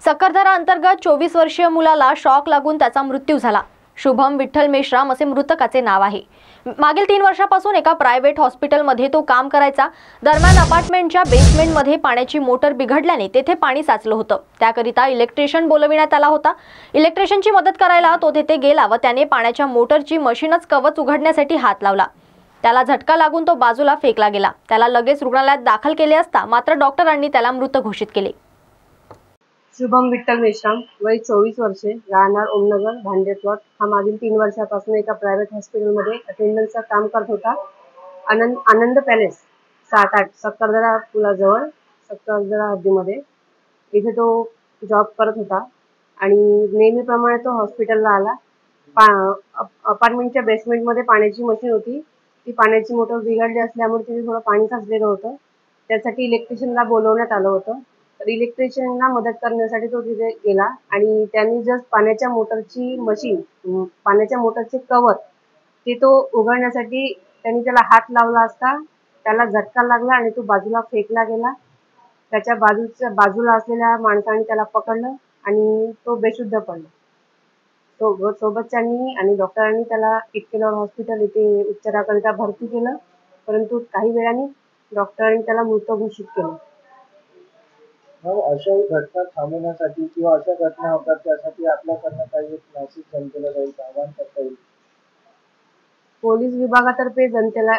सक्करदरा अंतर्गत 24 वर्षीय मुलाला शॉक लागून त्याचा मृत्यू झाला। शुभम विठ्ठल मेश्राम असे मृतकाचे नाव आहे। मागील 3 वर्षापासून एका प्रायव्हेट हॉस्पिटलमध्ये तो काम करायचा। दरम्यान अपार्टमेंटच्या बेसमेंटमध्ये पाण्याची मोटर बिघडल्याने तेथे पाणी साचलं होतं। त्याकरिता इलेक्ट्रिशियन बोलविण्यात आला होता। इलेक्ट्रिशियनची मदत करायला तो तेथे गेला व त्याने पाण्याच्या मोटरची मशीनच कवच उघडण्यासाठी हात लावला। त्याला झटका लागून तो बाजूला फेकला गेला। त्याला लगेच रुग्णालयात दाखल केले असता मात्र डॉक्टरांनी त्याला मृत घोषित केले। शुभम विठ्ठल मेश्राम, वय 24 वर्षे, राहणार ओमनगर भांडे प्लॉट। हा मागील 3 वर्षापासून एका प्रायव्हेट हॉस्पिटलमध्ये अटेंडन्सचं काम करत होता। आनंद पॅलेस 7-8 सक्करदरा पुलाजवळ सक्करदरा हद्दीमध्ये इथे तो जॉब करत होता आणि नेहमीप्रमाणे तो हॉस्पिटलला आला। अपार्टमेंटच्या बेसमेंटमध्ये पाण्याची मशीन होती। ती पाण्याची मोटर बिघडली असल्यामुळे तिथे थोडं पाणी साचलेलं होतं। त्यासाठी इलेक्ट्रिशियनला बोलवण्यात आलं होतं। तर इलेक्ट्रिशियनला मदत करण्यासाठी तो तिथे गेला आणि त्यांनी जस्ट पाण्याच्या मोटरचे कव्हर ते तो उघडण्यासाठी त्यांनी त्याला हात लावला असता त्याला झटका लागला आणि तो बाजूला फेकला गेला। त्याच्या बाजूला असलेल्या माणसाने त्याला पकडलं आणि तो बेशुद्ध पडला। सोबतच्यांनी आणि डॉक्टरांनी त्याला इटकेलर हॉस्पिटल इथे उपचाराकरिता भरती केलं, परंतु काही वेळाने डॉक्टरांनी त्याला मृत घोषित केलं। अशा घटना थांबवण्यासाठी किंवा अशा घटना होतात त्यासाठी आपल्याकडनं काही एक मेसेज जनतेला जाईल, आवाहन करता येईल? पोलीस विभागातर्फे जनतेला